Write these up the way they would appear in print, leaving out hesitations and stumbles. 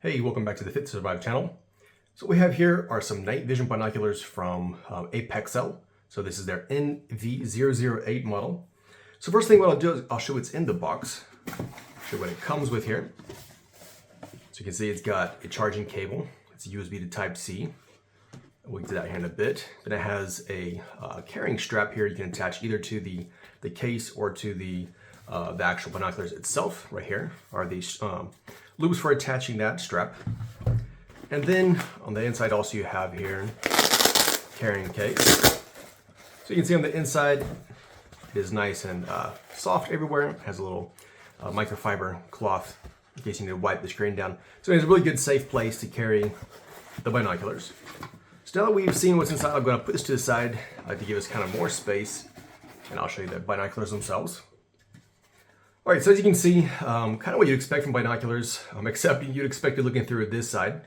Hey, welcome back to the Fit to Survive channel. So what we have here are some night vision binoculars from Apexel. So this is their NV008 model. So first thing what I'll do is I'll show what's in the box, show what it comes with here. So you can see it's got a charging cable. It's USB to Type-C. We'll get to that here in a bit. Then it has a carrying strap here you can attach either to the case or to the actual binoculars itself. Right here are these loops for attaching that strap. And then on the inside also you have here carrying case. So you can see on the inside it is nice and soft everywhere. It has a little microfiber cloth in case you need to wipe the screen down. So it's a really good safe place to carry the binoculars. So now that we've seen what's inside, I'm going to put this to the side to give us kind of more space, and I'll show you the binoculars themselves. All right, so as you can see, kind of what you'd expect from binoculars, except you'd expect it looking through this side.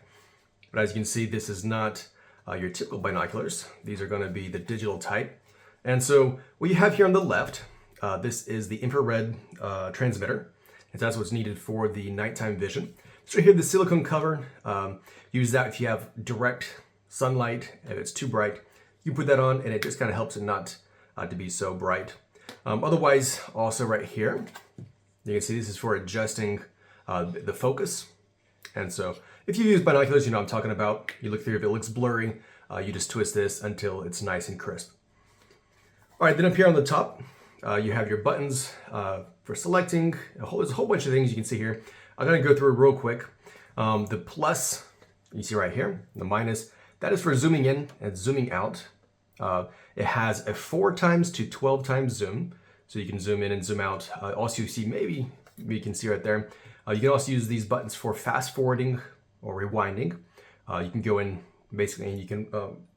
But as you can see, this is not your typical binoculars. These are going to be the digital type. And so what you have here on the left, this is the infrared transmitter. And so that's what's needed for the nighttime vision. So here, the silicone cover, use that if you have direct sunlight. If it's too bright, you put that on and it just kind of helps it not to be so bright. Otherwise, also right here, you can see this is for adjusting the focus. And so if you use binoculars, you know what I'm talking about. You look through, if it looks blurry, you just twist this until it's nice and crisp. All right, then up here on the top, you have your buttons for selecting. There's a whole bunch of things you can see here. I'm gonna go through it real quick. The plus, you see right here, the minus, that is for zooming in and zooming out. It has a 4x to 12x zoom, so you can zoom in and zoom out. Also, you see, maybe you can see right there, you can also use these buttons for fast forwarding or rewinding. You can go in basically and you can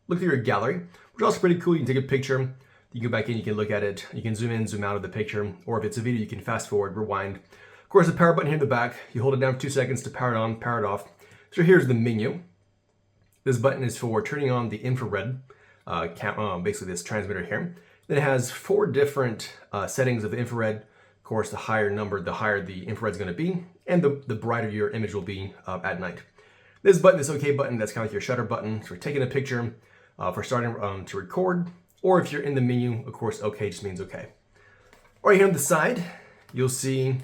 look through your gallery, which is also pretty cool. You can take a picture, you go back in, you can look at it, you can zoom in, zoom out of the picture, or if it's a video, you can fast forward, rewind. Of course, the power button here in the back, you hold it down for 2 seconds to power it on, power it off. So here's the menu. This button is for turning on the infrared, basically this transmitter here. Then it has 4 different settings of the infrared. Of course, the higher number, the higher the infrared is going to be, and the brighter your image will be at night. This button, this OK button, that's kind of like your shutter button for taking a picture, for starting to record, or if you're in the menu, of course, OK just means OK. All right, here on the side, you'll see,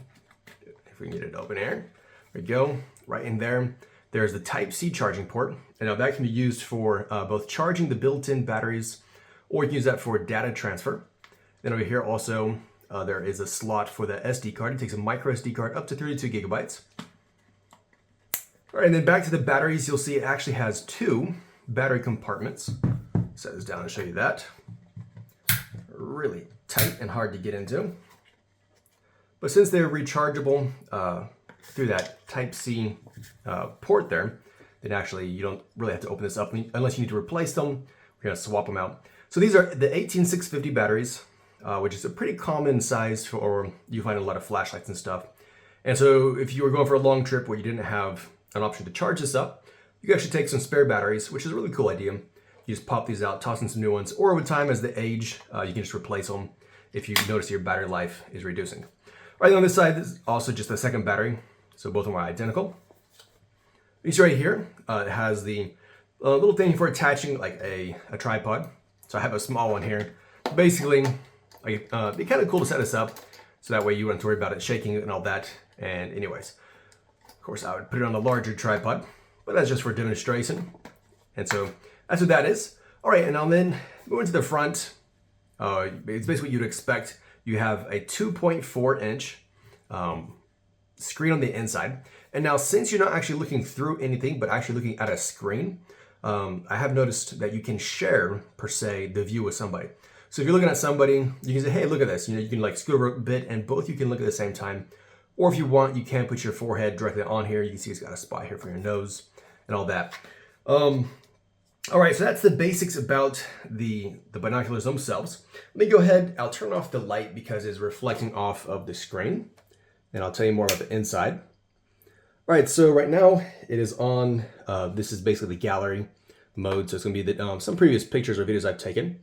if we can get it open here, there we go, right in there. There's the Type-C charging port, and now that can be used for both charging the built-in batteries, or you can use that for data transfer. Then over here also, there is a slot for the SD card. It takes a micro SD card up to 32 gigabytes. All right, and then back to the batteries, you'll see it actually has 2 battery compartments. Set this down and show you that. Really tight and hard to get into. But since they're rechargeable through that Type-C port there, then actually you don't really have to open this up unless you need to replace them. We're gonna swap them out. So these are the 18650 batteries, which is a pretty common size for, you find a lot of flashlights and stuff. And so if you were going for a long trip where you didn't have an option to charge this up, you can actually take some spare batteries, which is a really cool idea. You just pop these out, toss in some new ones, or over time as they age, you can just replace them if you notice your battery life is reducing. All right, on this side, this is also just the second battery. So both of them are identical. You see right here, it has the little thing for attaching like a tripod. So I have a small one here. Basically, it'd be kind of cool to set this up so that way you wouldn't have to worry about it shaking and all that. And anyways, of course, I would put it on a larger tripod, but that's just for demonstration. And so that's what that is. All right, and now then moving to the front, it's basically what you'd expect. You have a 2.4 inch screen on the inside. And now since you're not actually looking through anything, but actually looking at a screen, I have noticed that you can share, per se, the view with somebody. So if you're looking at somebody, you can say, hey, look at this. You know, you can like scoot over a bit and both you can look at the same time. Or if you want, you can put your forehead directly on here. You can see it's got a spot here for your nose and all that. All right, so that's the basics about the binoculars themselves. Let me go ahead, I'll turn off the light because it's reflecting off of the screen. And I'll tell you more about the inside. All right, so right now it is on, this is basically the gallery mode. So it's gonna be some previous pictures or videos I've taken.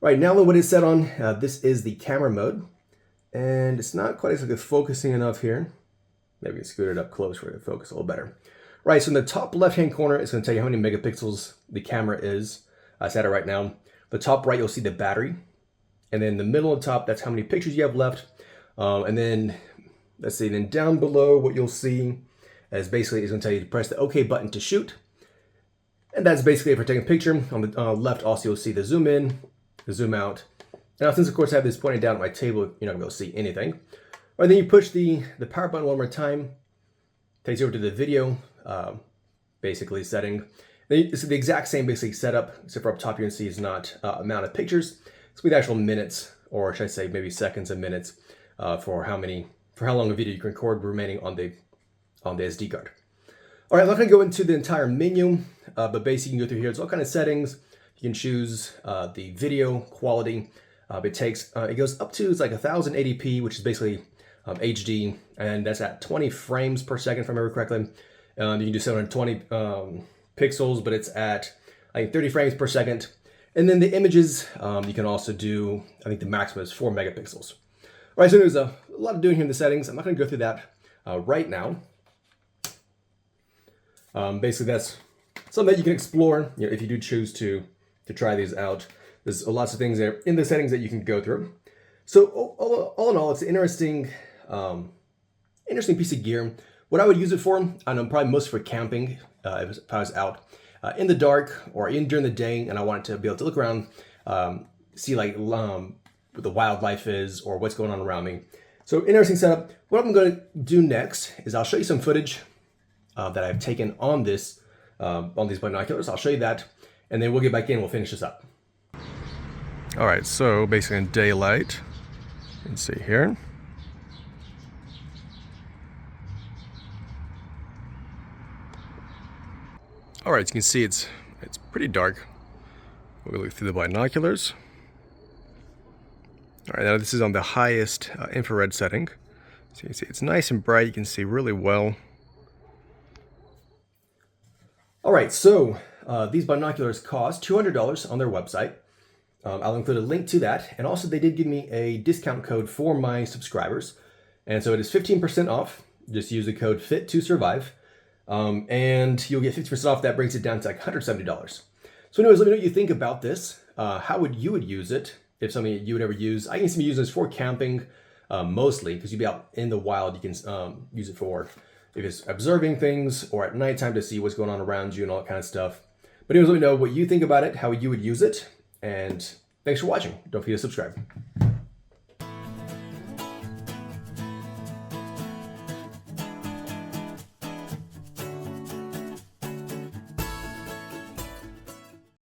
All right, now what it's set on, this is the camera mode. And it's not quite as like focusing enough here. Maybe scoot it up close for it to focus a little better. Right, so in the top left-hand corner, it's going to tell you how many megapixels the camera is. It's at it right now. The top right, you'll see the battery. And then the middle of the top, that's how many pictures you have left. And then, let's see, then down below, what you'll see is basically it's going to tell you to press the OK button to shoot. And that's basically it for taking a picture. On the left, also, you'll see the zoom in, the zoom out. Now, since, of course, I have this pointing down at my table, you're not going to be able to see anything. All right, then you push the power button one more time. Takes you over to the video, basically, setting. Then it's the exact same basic setup, except for up top, you can see it's not amount of pictures. It's with actual minutes, or should I say maybe seconds and minutes, for how long a video you can record remaining on the SD card. All right, I'm not going to go into the entire menu, but basically you can go through here. There's all kind of settings. You can choose the video quality. It goes up to, it's like 1080p, which is basically HD, and that's at 20 frames per second, if I remember correctly. You can do 720 pixels, but it's at, I think, 30 frames per second. And then the images, you can also do, I think the maximum is 4 megapixels. All right, so there's a lot of doing here in the settings. I'm not going to go through that right now. Basically, that's something that you can explore, if you do choose to try these out. There's lots of things there in the settings that you can go through. So all in all, it's an interesting piece of gear. What I would use it for, I know probably most for camping, if I was out in the dark or in during the day and I wanted to be able to look around, see like what the wildlife is or what's going on around me. So interesting setup. What I'm going to do next is I'll show you some footage that I've taken on these binoculars. I'll show you that, and then we'll get back in and we'll finish this up. All right, so basically in daylight, you can see here. All right, you can see it's pretty dark. We'll look through the binoculars. All right, now this is on the highest infrared setting. So you can see it's nice and bright. You can see really well. All right, so these binoculars cost $200 on their website. I'll include a link to that. And also they did give me a discount code for my subscribers. And so it is 15% off. Just use the code FIT2SURVIVE. And you'll get 50% off. That brings it down to like $170. So anyways, let me know what you think about this. How would you use it? If something you would ever use. I can see me using this for camping mostly, because you'd be out in the wild. You can use it for if it's observing things or at nighttime to see what's going on around you and all that kind of stuff. But anyways, let me know what you think about it, how you would use it. And thanks for watching. Don't forget to subscribe.